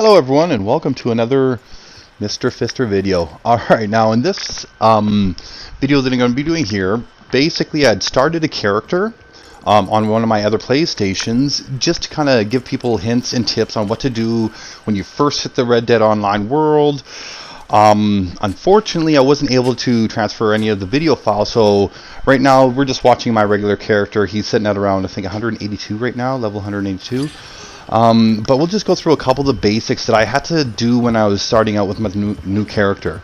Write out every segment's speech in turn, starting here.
Hello everyone and welcome to another Mr. Fister video. Alright, now in this video that I'm going to be doing here, basically I'd started a character on one of my other PlayStations just to kind of give people hints and tips on what to do when you first hit the Red Dead Online world. Unfortunately I wasn't able to transfer any of the video files, so right now we're just watching my regular character. He's sitting at around I think 182 right now, level 182. But we'll just go through a couple of the basics that I had to do when I was starting out with my new character.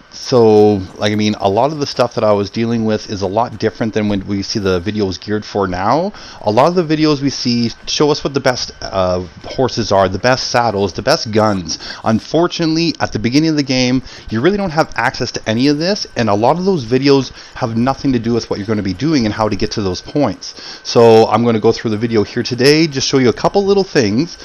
So, like, I mean, a lot of the stuff that I was dealing with is a lot different than when we see the videos geared for now. A lot of the videos we see show us what the best horses are, the best saddles, the best guns. Unfortunately, at the beginning of the game, you really don't have access to any of this, and a lot of those videos have nothing to do with what you're going to be doing and how to get to those points. So I'm going to go through the video here today, just show you a couple little things.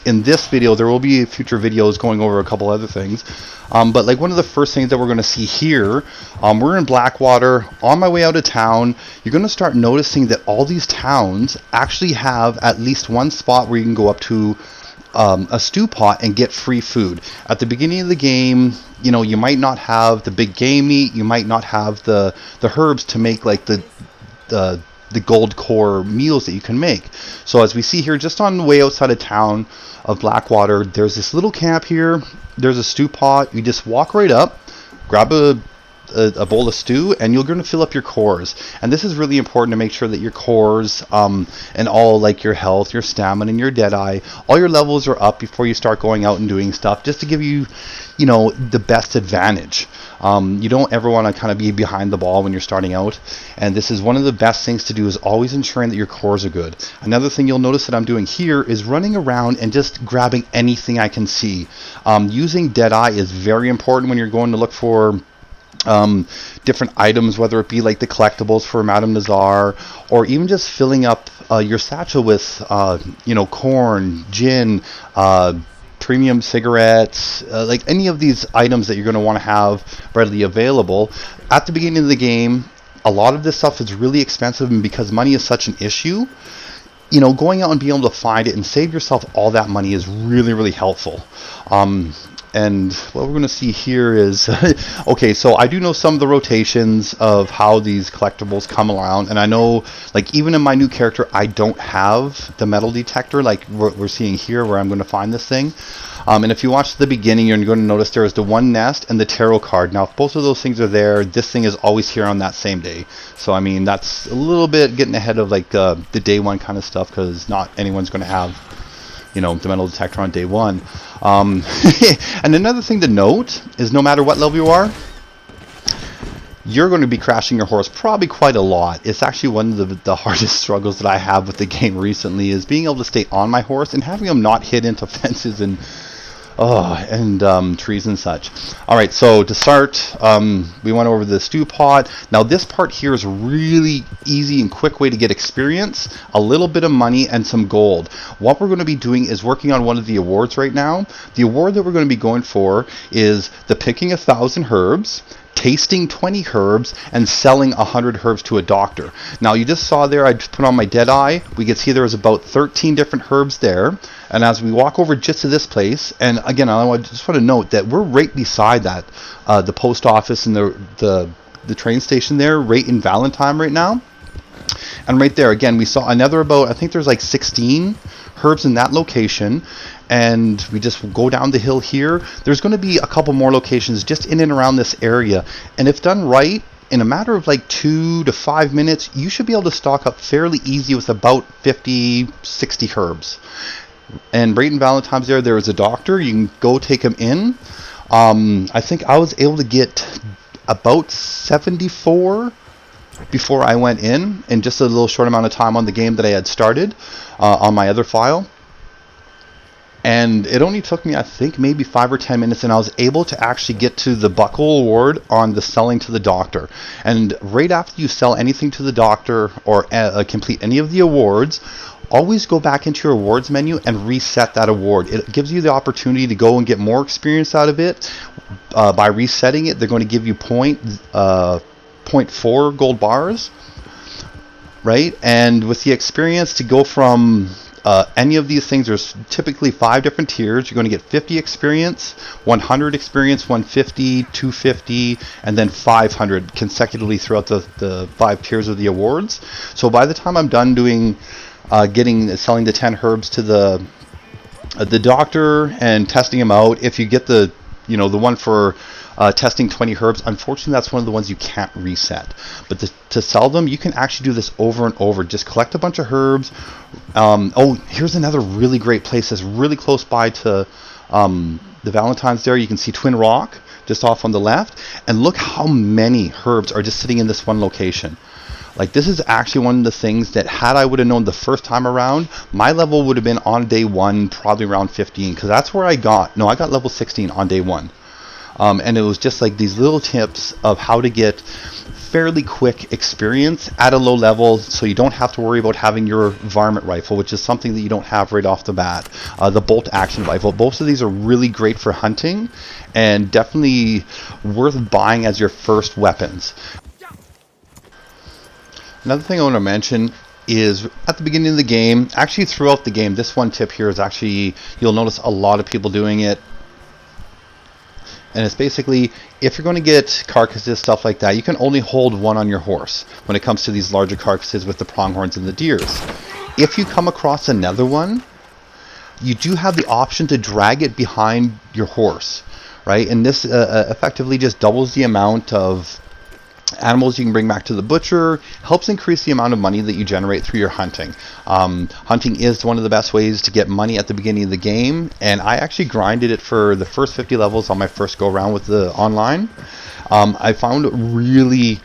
In this video, there will be future videos going over a couple other things. But like one of the first things that we're going to see here, we're in Blackwater. On my way out of town, you're going to start noticing that all these towns actually have at least one spot where you can go up to a stew pot and get free food. At the beginning of the game, you know, you might not have the big game meat, you might not have the herbs to make like the gold core meals that you can make. So as we see here, just on the way outside of town of Blackwater, there's this little camp here. There's a stew pot. You just walk right up, grab a bowl of stew, and you're going to fill up your cores. And this is really important to make sure that your cores and all like your health, your stamina, and your deadeye, all your levels are up before you start going out and doing stuff, just to give you, you know, the best advantage. You don't ever want to kind of be behind the ball when you're starting out, and this is one of the best things to do, is always ensuring that your cores are good. Another thing you'll notice that I'm doing here is running around and just grabbing anything I can see. Using deadeye is very important when you're going to look for different items, whether it be like the collectibles for Madame Nazar, or even just filling up your satchel with you know, corn, gin, premium cigarettes, like any of these items that you're going to want to have readily available. At the beginning of the game, a lot of this stuff is really expensive, and because money is such an issue, you know, going out and being able to find it and save yourself all that money is really, really helpful. And what we're going to see here is, okay, so I do know some of the rotations of how these collectibles come around, and I know, like, even in my new character, I don't have the metal detector like we're seeing here, where I'm going to find this thing. And if you watch the beginning, you're going to notice there is the one nest and the tarot card. Now, if both of those things are there, this thing is always here on that same day. So, I mean, that's a little bit getting ahead of, like, the day one kind of stuff, because not anyone's going to have, you know, the metal detector on day one. And another thing to note is, no matter what level you are, you're going to be crashing your horse probably quite a lot. It's actually one of the hardest struggles that I have with the game recently, is being able to stay on my horse and having him not hit into fences and trees and such. Alright, so to start, we went over the stew pot. Now this part here is really easy and quick way to get experience, a little bit of money, and some gold. What we're going to be doing is working on one of the awards right now. The award that we're going to be going for is the picking 1,000 herbs, tasting 20 herbs, and selling 100 herbs to a doctor. Now you just saw there, I just put on my deadeye. We can see there is about 13 different herbs there. And as we walk over just to this place, and again, I just want to note that we're right beside that, the post office and the train station there, right in Valentine right now. And right there, again, we saw another about, I think there's like 16 herbs in that location. And we just go down the hill here. There's going to be a couple more locations just in and around this area. And if done right, in a matter of like 2 to 5 minutes, you should be able to stock up fairly easy with about 50, 60 herbs. And right in Valentine's there is a doctor. You can go take him in. I think I was able to get about 74 before I went in just a little short amount of time on the game that I had started on my other file. And it only took me, I think, maybe 5 or 10 minutes, and I was able to actually get to the buckle award on the selling to the doctor. And right after you sell anything to the doctor or complete any of the awards, always go back into your awards menu and reset that award. It gives you the opportunity to go and get more experience out of it. By resetting it, they're going to give you 0.4 gold bars, right? And with the experience, to go from any of these things, there's typically 5 different tiers. You're going to get 50 experience, 100 experience, 150, 250, and then 500 consecutively throughout the 5 tiers of the awards. So by the time I'm done doing selling the 10 herbs to the doctor and testing them out, if you get the one for testing 20 herbs, unfortunately that's one of the ones you can't reset. But to sell them, you can actually do this over and over. Just collect a bunch of herbs. Here's another really great place that's really close by to the Valentine's Day. You can see Twin Rock just off on the left, and look how many herbs are just sitting in this one location. Like, this is actually one of the things that, had I would have known the first time around, my level would have been on day 1 probably around 15, because that's where I got level 16 on day 1. And it was just like these little tips of how to get fairly quick experience at a low level, so you don't have to worry about having your varmint rifle, which is something that you don't have right off the bat. The bolt action rifle, both of these are really great for hunting and definitely worth buying as your first weapons. Another thing I want to mention is at the beginning of the game, actually throughout the game, this one tip here is actually, you'll notice a lot of people doing it. And it's basically, if you're going to get carcasses, stuff like that, you can only hold one on your horse when it comes to these larger carcasses with the pronghorns and the deers. If you come across another one, you do have the option to drag it behind your horse, right? And this effectively just doubles the amount of animals you can bring back to the butcher, helps increase the amount of money that you generate through your hunting. Hunting is one of the best ways to get money at the beginning of the game, and I actually grinded it for the first 50 levels on my first go around with the online. I found it really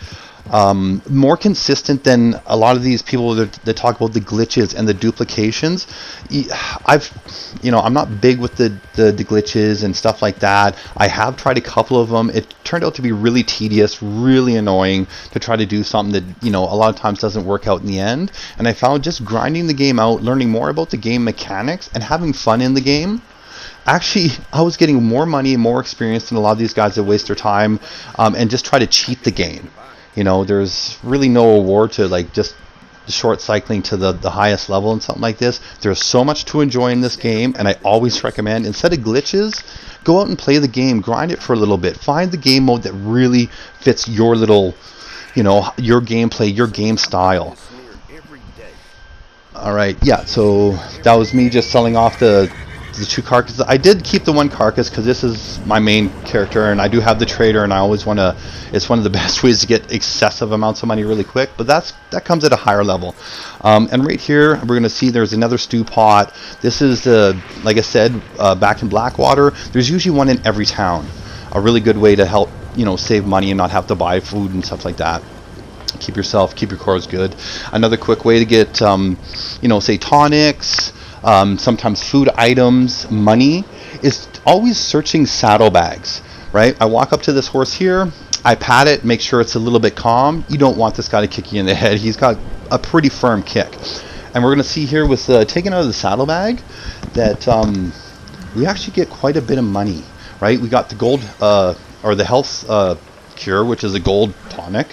more consistent than a lot of these people that talk about the glitches and the duplications. I'm not big with the glitches and stuff like that. I have tried a couple of them. It turned out to be really tedious, really annoying to try to do something that, a lot of times doesn't work out in the end. And I found just grinding the game out, learning more about the game mechanics, and having fun in the game, actually, I was getting more money and more experience than a lot of these guys that waste their time and just try to cheat the game. There's really no award to like just short cycling to the highest level and something like this. There's so much to enjoy in this game, and I always recommend, instead of glitches, go out and play the game, grind it for a little bit, find the game mode that really fits your little, your gameplay, your game style. Alright, yeah, so that was me just selling off the 2 carcasses. I did keep the 1 carcass because this is my main character, and I do have the trader, and I always want to, it's one of the best ways to get excessive amounts of money really quick, but that comes at a higher level. And right here we're going to see there's another stew pot. This is like I said, back in Blackwater, there's usually one in every town. A really good way to help save money and not have to buy food and stuff like that. Keep your cores good. Another quick way to get say tonics, sometimes food items, money, is always searching saddlebags, right? I walk up to this horse here, I pat it, make sure it's a little bit calm. You don't want this guy to kick you in the head. He's got a pretty firm kick. And we're going to see here with taking out of the saddlebag that we actually get quite a bit of money, right? We got the gold, or the health cure, which is a gold tonic.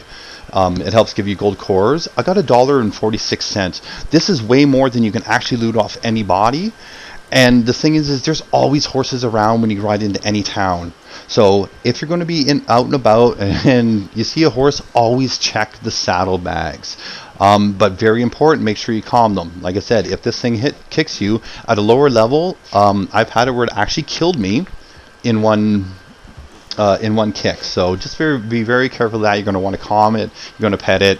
It helps give you gold cores. I got $1.46. This is way more than you can actually loot off anybody. And the thing is there's always horses around when you ride into any town. So if you're going to be out and about and you see a horse, always check the saddlebags. But very important, make sure you calm them. Like I said, if this thing kicks you at a lower level, I've had it where it actually killed me in one kick. So just be very careful of that. You're going to want to calm it. You're going to pet it,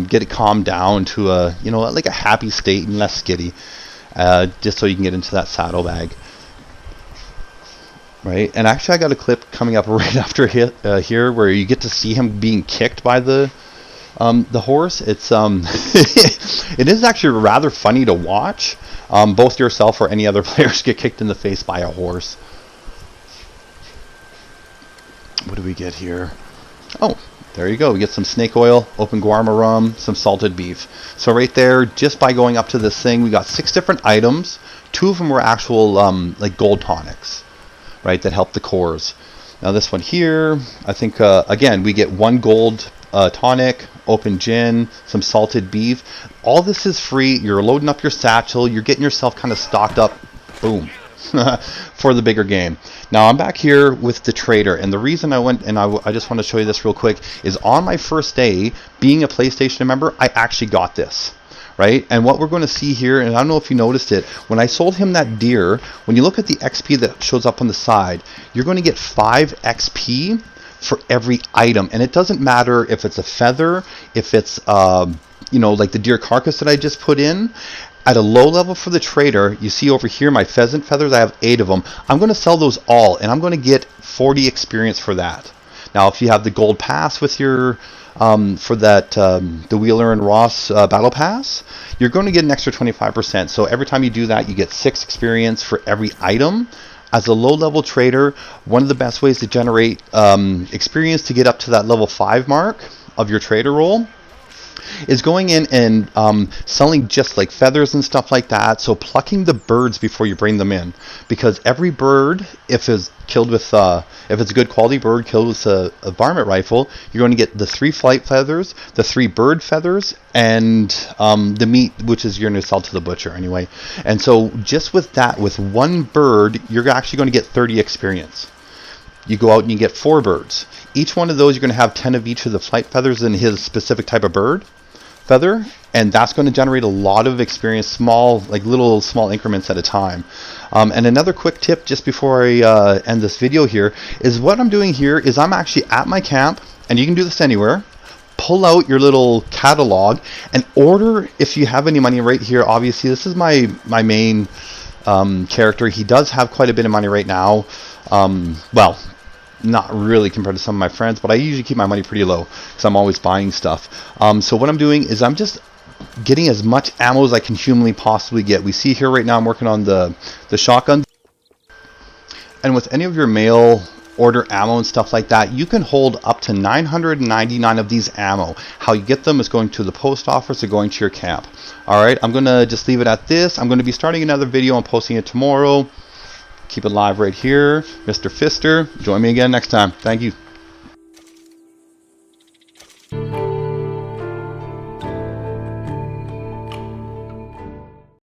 get it calmed down to a like a happy state and less skitty, just so you can get into that saddlebag. Right, and actually I got a clip coming up right after here where you get to see him being kicked by the horse. It's it is actually rather funny to watch. Both yourself or any other players get kicked in the face by a horse. What do we get here? Oh, there you go. We get some snake oil, open guarma rum, some salted beef. So right there, just by going up to this thing, we got 6 different items. 2 of them were actual like gold tonics, right, that help the cores. Now this one here, I think again we get 1 gold tonic, open gin, some salted beef. All this is free. You're loading up your satchel. You're getting yourself kind of stocked up. Boom. For the bigger game. Now I'm back here with the trader, and the reason I went, and I just want to show you this real quick, is on my first day being a PlayStation member, I actually got this. Right? And what we're going to see here, and I don't know if you noticed it, when I sold him that deer, when you look at the XP that shows up on the side, you're going to get 5 XP for every item. And it doesn't matter if it's a feather, if it's you know, like the deer carcass that I just put in. At a low level for the trader, you see over here my pheasant feathers, I have 8 of them. I'm going to sell those all, and I'm going to get 40 experience for that. Now if you have the gold pass with your for that the Wheeler and Ross battle pass, you're going to get an extra 25%. So every time you do that, you get 6 experience for every item. As a low level trader, one of the best ways to generate experience to get up to that level 5 mark of your trader role is going in and selling just like feathers and stuff like that. So plucking the birds before you bring them in, because every bird, if it's killed with if it's a good quality bird killed with a varmint rifle, you're going to get the 3 flight feathers, the 3 bird feathers, and the meat, which is you're going to sell to the butcher anyway. And so just with that, with 1 bird, you're actually going to get 30 experience. You go out and you get 4 birds. Each one of those, you're going to have 10 of each of the flight feathers in his specific type of bird feather, and that's going to generate a lot of experience, small, like little small increments at a time. And another quick tip just before I end this video here is what I'm doing here is I'm actually at my camp, and you can do this anywhere. Pull out your little catalog and order if you have any money right here. Obviously, this is my main character. He does have quite a bit of money right now. Well, not really compared to some of my friends, but I usually keep my money pretty low because I'm always buying stuff. So what I'm doing is I'm just getting as much ammo as I can humanly possibly get. We see here right now I'm working on the shotgun. And with any of your mail order ammo and stuff like that, you can hold up to 999 of these ammo. How you get them is going to the post office or going to your camp. Alright, I'm going to just leave it at this. I'm going to be starting another video and posting it tomorrow. Keep it live right here. Mr. Fister, join me again next time. Thank you.